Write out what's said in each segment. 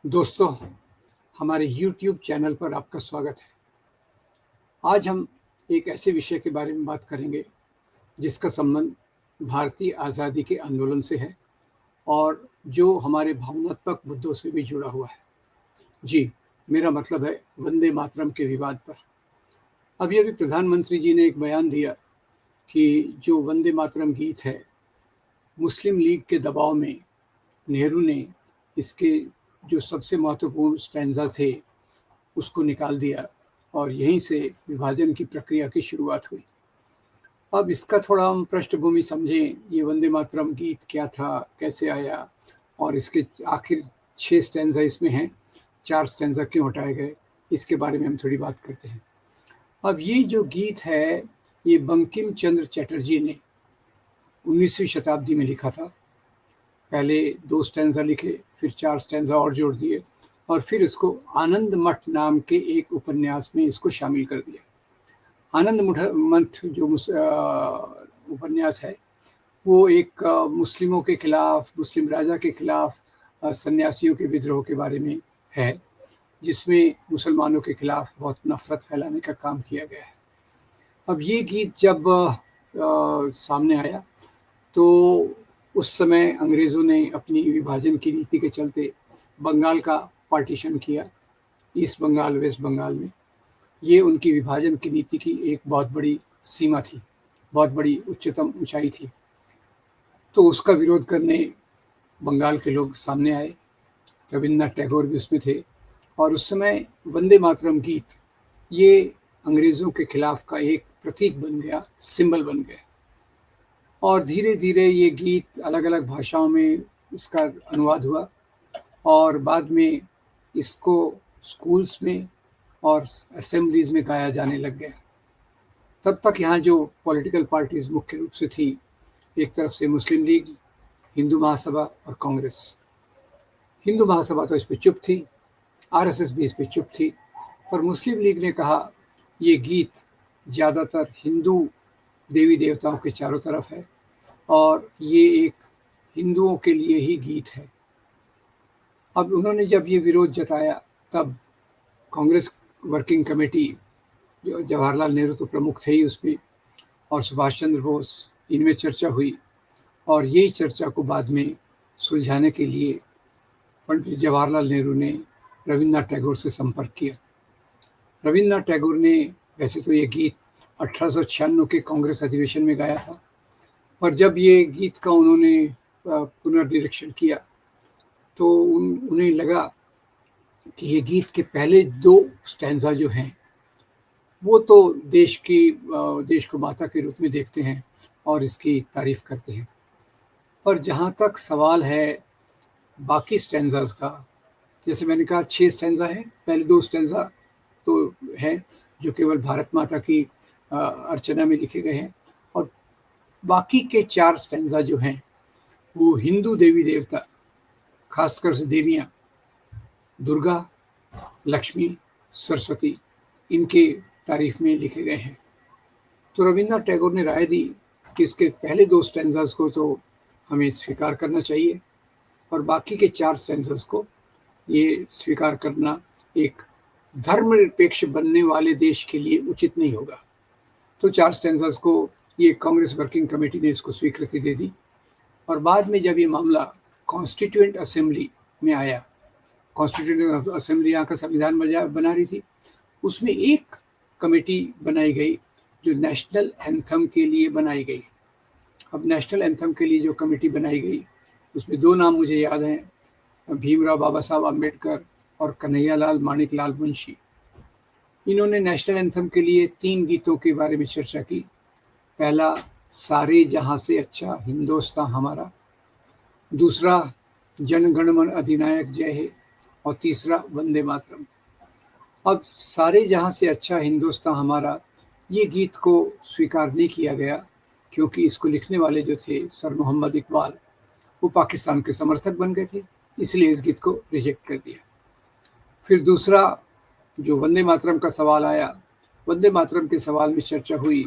दोस्तों, हमारे YouTube channel पर आपका स्वागत है। आज हम एक ऐसे विषय के बारे में बात करेंगे जिसका संबंध भारतीय आज़ादी के आंदोलन से है और जो हमारे भावनात्मक मुद्दों से भी जुड़ा हुआ है। जी, मेरा मतलब है वंदे मातरम के विवाद पर। अभी-अभी प्रधानमंत्री जी ने एक बयान दिया कि जो वंदे मातरम गीत है, मुस्लिम लीग के दबाव में नेहरू ने इसके जो सबसे महत्वपूर्ण स्टैंज़ा थे, उसको निकाल दिया और यहीं से विभाजन की प्रक्रिया की शुरुआत हुई। अब इसका थोड़ा हम पृष्ठभूमि समझें, ये वंदे मातरम गीत क्या था, कैसे आया और इसके आखिर 6 स्टैंज़ा इसमें हैं, 4 स्टैंज़ा क्यों हटाए गए, इसके बारे में हम थोड़ी बात करते हैं। अब ये जो गीत है, ये बंकिम चंद्र चटर्जी ने 19वीं शताब्दी में लिखा था। पहले 2 स्टैंज़ा लिखे, फिर 4 स्टैंज़ा और जोड़ दिए और फिर इसको आनंद मठ नाम के एक उपन्यास में इसको शामिल कर दिया। आनंद मठ जो उपन्यास है, वो एक मुस्लिमों के खिलाफ, मुस्लिम राजा के खिलाफ सन्यासियों के विद्रोह के बारे में है, जिसमें मुसलमानों के खिलाफ बहुत नफ़रत फैलाने का काम किया गया है। अब ये गीत जब सामने आया, तो उस समय अंग्रेज़ों ने अपनी विभाजन की नीति के चलते बंगाल का पार्टीशन किया, ईस्ट बंगाल, वेस्ट बंगाल में। ये उनकी विभाजन की नीति की एक बहुत बड़ी सीमा थी, बहुत बड़ी उच्चतम ऊंचाई थी। तो उसका विरोध करने बंगाल के लोग सामने आए, रविन्द्रनाथ टैगोर भी उसमें थे और उस समय वंदे मातरम गीत ये अंग्रेज़ों के खिलाफ का एक प्रतीक बन गया, सिंबल बन गया। और धीरे-धीरे ये गीत अलग-अलग भाषाओं में इसका अनुवाद हुआ और बाद में इसको स्कूल्स में और असेंबलीज़ में गाया जाने लग गया। तब तक यहाँ जो पॉलिटिकल पार्टीज़ मुख्य रूप से थी, एक तरफ से मुस्लिम लीग, हिंदू महासभा और कांग्रेस। हिंदू महासभा तो इस पे चुप थी, आरएसएस भी इस पे चुप थी, पर मुस्लिम लीग ने कहा ये गीत ज़्यादातर हिंदू देवी देवताओं के चारों तरफ है और ये एक हिंदुओं के लिए ही गीत है। अब उन्होंने जब ये विरोध जताया, तब कांग्रेस वर्किंग कमेटी, जो जवाहरलाल नेहरू तो प्रमुख थे ही उसमें, और सुभाष चंद्र बोस, इनमें चर्चा हुई और यही चर्चा को बाद में सुलझाने के लिए पंडित जवाहरलाल नेहरू ने रविन्द्रनाथ टैगोर से संपर्क किया। रविन्द्रनाथ टैगोर ने वैसे तो ये गीत 1896 के कांग्रेस अधिवेशन में गाया था, पर जब ये गीत का उन्होंने पुनर्निरीक्षण किया तो उन्हें लगा कि ये गीत के पहले 2 स्टैंज़ा जो हैं, वो तो देश को माता के रूप में देखते हैं और इसकी तारीफ़ करते हैं। पर जहाँ तक सवाल है बाकी स्टैंज़ाज़ का, जैसे मैंने कहा 6 स्टैंज़ा हैं, पहले 2 स्टैंज़ा तो हैं जो केवल भारत माता की अर्चना में लिखे गए हैं और बाकी के 4 स्टैंज़ा जो हैं, वो हिंदू देवी देवता, खासकर से देवियाँ, दुर्गा, लक्ष्मी, सरस्वती, इनके तारीफ़ में लिखे गए हैं। तो रविन्द्रनाथ टैगोर ने राय दी कि इसके पहले 2 स्टैंज़ाज़ को तो हमें स्वीकार करना चाहिए और बाकी के 4 स्टैंज़ाज़ को ये स्वीकार करना एक धर्मनिरपेक्ष बनने वाले देश के लिए उचित नहीं होगा। तो 4 स्टैंज़ाज़ को ये कांग्रेस वर्किंग कमेटी ने इसको स्वीकृति दे दी और बाद में जब ये मामला कॉन्स्टिट्यूएंट असेंबली में आया, कॉन्स्टिट्यूएंट असेंबली यहाँ का संविधान बना रही थी, उसमें एक कमेटी बनाई गई जो नेशनल एंथम के लिए बनाई गई। अब नेशनल एंथम के लिए जो कमेटी बनाई गई, उसमें 2 नाम मुझे याद हैं, भीमराव बाबा साहब अम्बेडकर और कन्हैयालाल माणिकलाल मुंशी। इन्होंने नेशनल एंथम के लिए 3 गीतों के बारे में चर्चा की। पहला, सारे जहाँ से अच्छा हिंदुस्तान हमारा, दूसरा, जन गण मन अधिनायक जय हे और तीसरा, वंदे मातरम। अब सारे जहाँ से अच्छा हिंदुस्तान हमारा, ये गीत को स्वीकार नहीं किया गया क्योंकि इसको लिखने वाले जो थे सर मोहम्मद इकबाल, वो पाकिस्तान के समर्थक बन गए थे, इसलिए इस गीत को रिजेक्ट कर दिया। फिर दूसरा जो वंदे मातरम का सवाल आया, वंदे मातरम के सवाल में चर्चा हुई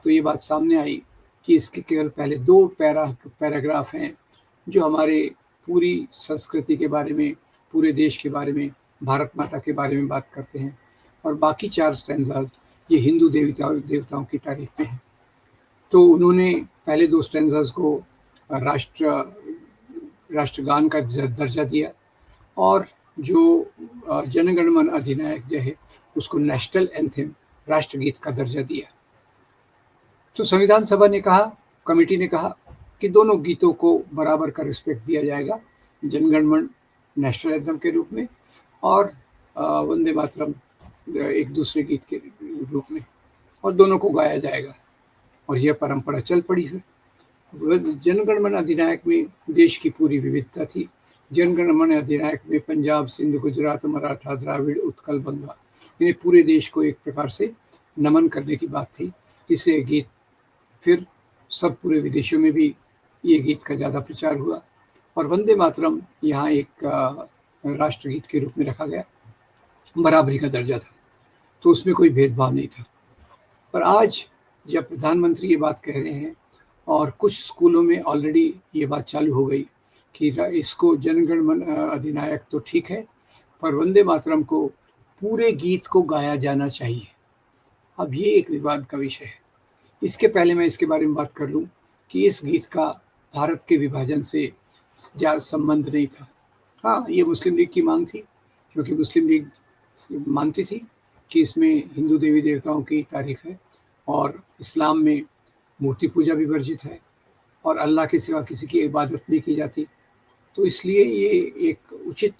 तो ये बात सामने आई कि इसके केवल पहले 2 पैराग्राफ हैं जो हमारे पूरी संस्कृति के बारे में पूरे देश के बारे में, भारत माता के बारे में बात करते हैं, और बाकी 4 स्टैंजाज ये हिंदू देवताओं की तारीफ में हैं। तो उन्होंने पहले 2 स्टैंजाज को राष्ट्रगान का दर्जा दिया, और जो जनगण मन अधिनायक जो है उसको नेशनल एंथम, राष्ट्रगीत का दर्जा दिया। तो संविधान सभा ने कहा, कमेटी ने कहा कि दोनों गीतों को बराबर का रिस्पेक्ट दिया जाएगा, जनगण मन नेशनल एंथम के रूप में और वंदे मातरम एक दूसरे गीत के रूप में, और दोनों को गाया जाएगा। और यह परंपरा चल पड़ी। फिर जनगण मन अधिनायक में देश की पूरी विविधता थी। जनगण मन अधिनायक में पंजाब, सिंध, गुजरात, मराठा, द्राविड़, उत्कल, बंगा, इन्हें पूरे देश को एक प्रकार से नमन करने की बात थी। इसे गीत फिर सब पूरे विदेशों में भी ये गीत का ज़्यादा प्रचार हुआ, और वंदे मातरम यहाँ एक राष्ट्रगीत के रूप में रखा गया, बराबरी का दर्जा था, तो उसमें कोई भेदभाव नहीं था। पर आज जब प्रधानमंत्री ये बात कह रहे हैं और कुछ स्कूलों में ऑलरेडी ये बात चालू हो गई कि इसको जनगण मन अधिनायक तो ठीक है, पर वंदे मातरम को पूरे गीत को गाया जाना चाहिए। अब ये एक विवाद का विषय है। इसके पहले मैं इसके बारे में बात कर लूँ कि इस गीत का भारत के विभाजन से ज़्यादा संबंध नहीं था। हाँ, ये मुस्लिम लीग की मांग थी, क्योंकि मुस्लिम लीग मानती थी कि इसमें हिंदू देवी देवताओं की तारीफ है और इस्लाम में मूर्ति पूजा भी वर्जित है और अल्लाह के सिवा किसी की इबादत नहीं की जाती। तो इसलिए ये एक उचित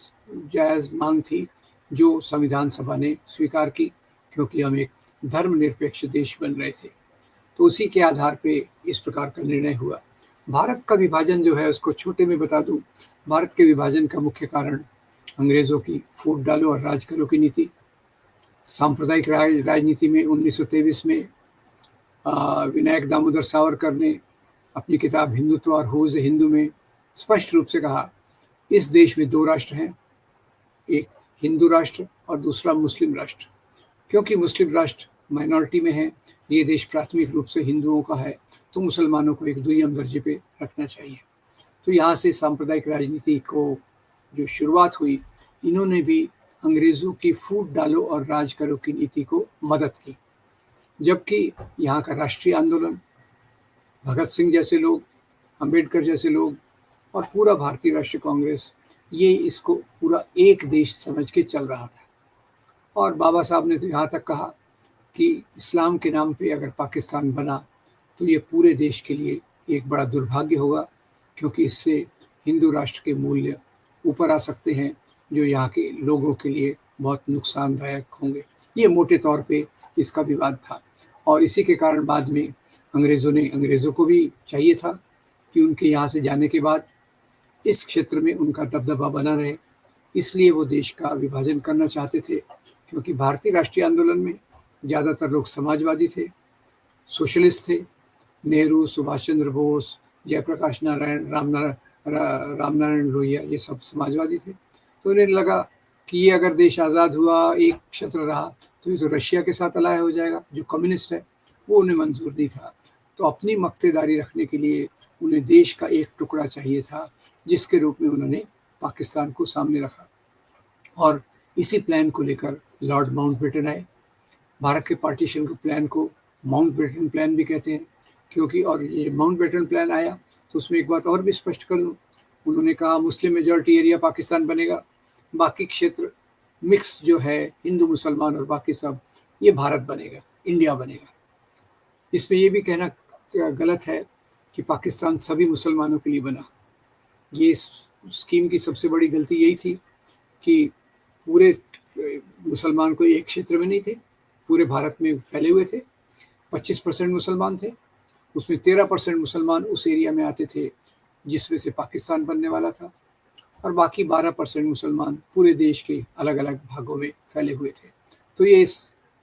जायज़ मांग थी जो संविधान सभा ने स्वीकार की, क्योंकि हम एक धर्मनिरपेक्ष देश बन रहे थे। तो उसी के आधार पे इस प्रकार का निर्णय हुआ। भारत का विभाजन जो है उसको छोटे में बता दूं, भारत के विभाजन का मुख्य कारण अंग्रेज़ों की फूट डालो और राज करो की नीति। सांप्रदायिक राजनीति में 1923 में विनायक दामोदर सावरकर ने अपनी किताब हिंदुत्व और हूज़ ए हिंदू में स्पष्ट रूप से कहा, इस देश में 2 राष्ट्र हैं, एक हिंदू राष्ट्र और दूसरा मुस्लिम राष्ट्र। क्योंकि मुस्लिम राष्ट्र माइनॉरिटी में है, ये देश प्राथमिक रूप से हिंदुओं का है, तो मुसलमानों को एक दुय्यम दर्जे पे रखना चाहिए। तो यहाँ से सांप्रदायिक राजनीति को जो शुरुआत हुई, इन्होंने भी अंग्रेज़ों की फूट डालो और राज करो की नीति को मदद की। जबकि यहाँ का राष्ट्रीय आंदोलन, भगत सिंह जैसे लोग, अंबेडकर जैसे लोग और पूरा भारतीय राष्ट्रीय कांग्रेस, ये इसको पूरा एक देश समझ के चल रहा था। और बाबा साहब ने तो यहाँ तक कहा कि इस्लाम के नाम पे अगर पाकिस्तान बना तो ये पूरे देश के लिए एक बड़ा दुर्भाग्य होगा, क्योंकि इससे हिंदू राष्ट्र के मूल्य ऊपर आ सकते हैं जो यहाँ के लोगों के लिए बहुत नुकसानदायक होंगे। ये मोटे तौर पे इसका विवाद था, और इसी के कारण बाद में अंग्रेज़ों को भी चाहिए था कि उनके यहाँ से जाने के बाद इस क्षेत्र में उनका दबदबा बना रहे, इसलिए वो देश का विभाजन करना चाहते थे। क्योंकि भारतीय राष्ट्रीय आंदोलन में ज़्यादातर लोग समाजवादी थे, सोशलिस्ट थे। नेहरू, सुभाष चंद्र बोस, जयप्रकाश नारायण, रामनारायण लोहिया, ये सब समाजवादी थे। तो उन्हें लगा कि ये अगर देश आज़ाद हुआ, एक क्षेत्र रहा, तो ये तो रशिया के साथ अलाय हो जाएगा जो कम्युनिस्ट है, वो उन्हें मंजूर नहीं था। तो अपनी मक्तेदारी रखने के लिए उन्हें देश का एक टुकड़ा चाहिए था, जिसके रूप में उन्होंने पाकिस्तान को सामने रखा। और इसी प्लान को लेकर लॉर्ड माउंटबेटन आए। भारत के पार्टीशन के प्लान को माउंटबेटन प्लान भी कहते हैं, क्योंकि और ये माउंटबेटन प्लान आया तो उसमें एक बात और भी स्पष्ट कर लूँ, उन्होंने कहा मुस्लिम मेजॉरिटी एरिया पाकिस्तान बनेगा, बाकी क्षेत्र मिक्स जो है हिंदू मुसलमान और बाकी सब, ये भारत बनेगा, इंडिया बनेगा। इसमें ये भी कहना गलत है कि पाकिस्तान सभी मुसलमानों के लिए बना। ये स्कीम की सबसे बड़ी गलती यही थी कि पूरे मुसलमान कोई एक क्षेत्र में नहीं थे, पूरे भारत में फैले हुए थे। 25% मुसलमान थे, उसमें 13% मुसलमान उस एरिया में आते थे जिसमें से पाकिस्तान बनने वाला था, और बाकी 12% मुसलमान पूरे देश के अलग अलग भागों में फैले हुए थे। तो ये इस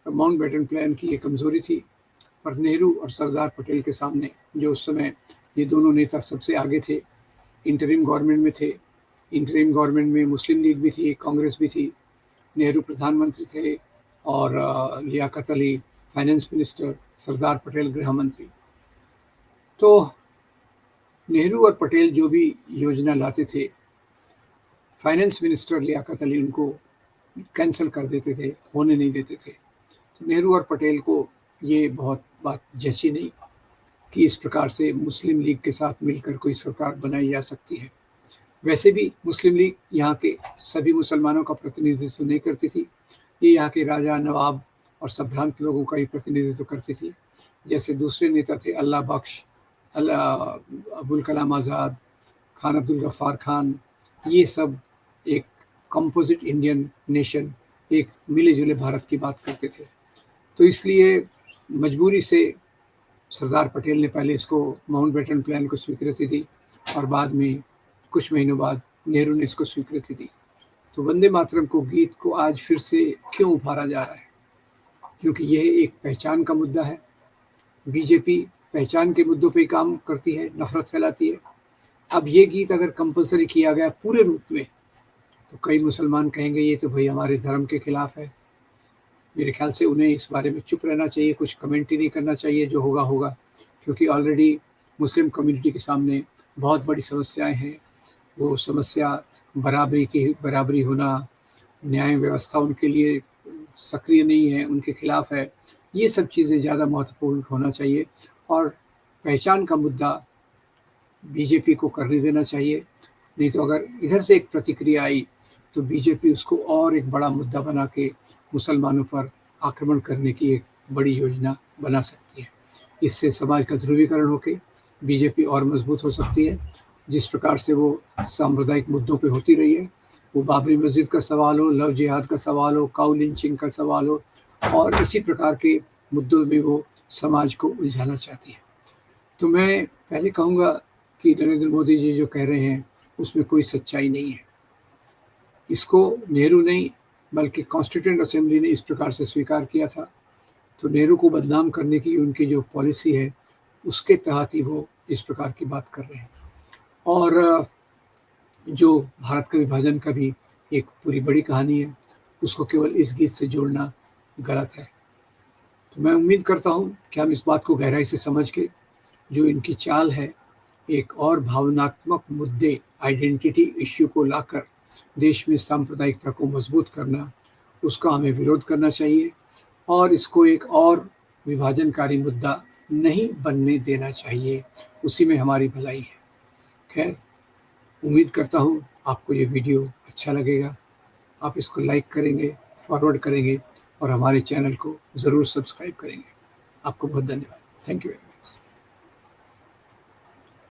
माउंटबेटन प्लान की एक कमज़ोरी थी। पर नेहरू और सरदार पटेल के सामने, जो उस समय ये दोनों नेता सबसे आगे थे, इंटरिम गवर्नमेंट में थे, इंटरिम गवर्नमेंट में मुस्लिम लीग भी थी, कांग्रेस भी थी, नेहरू प्रधानमंत्री थे और लियाकत अली फाइनेंस मिनिस्टर, सरदार पटेल गृह मंत्री। तो नेहरू और पटेल जो भी योजना लाते थे, फाइनेंस मिनिस्टर लियाकत अली उनको कैंसिल कर देते थे, होने नहीं देते थे। तो नेहरू और पटेल को ये बहुत बात जची नहीं कि इस प्रकार से मुस्लिम लीग के साथ मिलकर कोई सरकार बनाई जा सकती है। वैसे भी मुस्लिम लीग यहाँ के सभी मुसलमानों का प्रतिनिधित्व नहीं करती थी, ये यहाँ के राजा, नवाब और संभ्रांत लोगों का ही प्रतिनिधित्व करती थी। जैसे दूसरे नेता थे अल्लाह बख्श, अबुल कलाम आज़ाद, खान अब्दुल गफ्फार खान, ये सब एक कंपोजिट इंडियन नेशन, एक मिले जुले भारत की बात करते थे। तो इसलिए मजबूरी से सरदार पटेल ने पहले इसको माउंटबेटन प्लान को स्वीकृति दी और बाद में कुछ महीनों बाद नेहरू ने इसको स्वीकृति दी। तो वंदे मातरम को गीत को आज फिर से क्यों उभारा जा रहा है? क्योंकि यह एक पहचान का मुद्दा है। बीजेपी पहचान के मुद्दों पे काम करती है, नफरत फैलाती है। अब ये गीत अगर कंपलसरी किया गया पूरे रूप में तो कई मुसलमान कहेंगे ये तो भाई हमारे धर्म के खिलाफ है। मेरे ख्याल से उन्हें इस बारे में चुप रहना चाहिए, कुछ कमेंट ही नहीं करना चाहिए, जो होगा होगा। क्योंकि ऑलरेडी मुस्लिम कम्युनिटी के सामने बहुत बड़ी समस्याएं हैं। वो समस्या बराबरी होना, न्याय व्यवस्था उनके लिए सक्रिय नहीं है, उनके खिलाफ है। ये सब चीज़ें ज़्यादा महत्वपूर्ण होना चाहिए और पहचान का मुद्दा बीजेपी को करने देना चाहिए। नहीं तो अगर इधर से एक प्रतिक्रिया आई तो बीजेपी उसको और एक बड़ा मुद्दा बना के मुसलमानों पर आक्रमण करने की एक बड़ी योजना बना सकती है। इससे समाज का ध्रुवीकरण होकर बीजेपी और मजबूत हो सकती है। जिस प्रकार से वो सांप्रदायिक मुद्दों पे होती रही है, वो बाबरी मस्जिद का सवाल हो, लव जिहाद का सवाल हो, काऊ लिंचिंग का सवाल हो, और इसी प्रकार के मुद्दों में वो समाज को उलझाना चाहती है। तो मैं पहले कहूँगा कि नरेंद्र मोदी जी जो कह रहे हैं उसमें कोई सच्चाई नहीं है। इसको नेहरू नहीं बल्कि कॉन्स्टिट्यूएंट असेंबली ने इस प्रकार से स्वीकार किया था। तो नेहरू को बदनाम करने की उनकी जो पॉलिसी है उसके तहत ही वो इस प्रकार की बात कर रहे हैं। और जो भारत का विभाजन का भी एक पूरी बड़ी कहानी है, उसको केवल इस गीत से जोड़ना गलत है। तो मैं उम्मीद करता हूँ कि हम इस बात को गहराई से समझ के जो इनकी चाल है, एक और भावनात्मक मुद्दे, आइडेंटिटी इश्यू को लाकर देश में सांप्रदायिकता को मजबूत करना, उसका हमें विरोध करना चाहिए और इसको एक और विभाजनकारी मुद्दा नहीं बनने देना चाहिए। उसी में हमारी भलाई है। खैर, उम्मीद करता हूँ आपको ये वीडियो अच्छा लगेगा। आप इसको लाइक करेंगे, फॉरवर्ड करेंगे और हमारे चैनल को ज़रूर सब्सक्राइब करेंगे। आपको बहुत धन्यवाद। Thank you.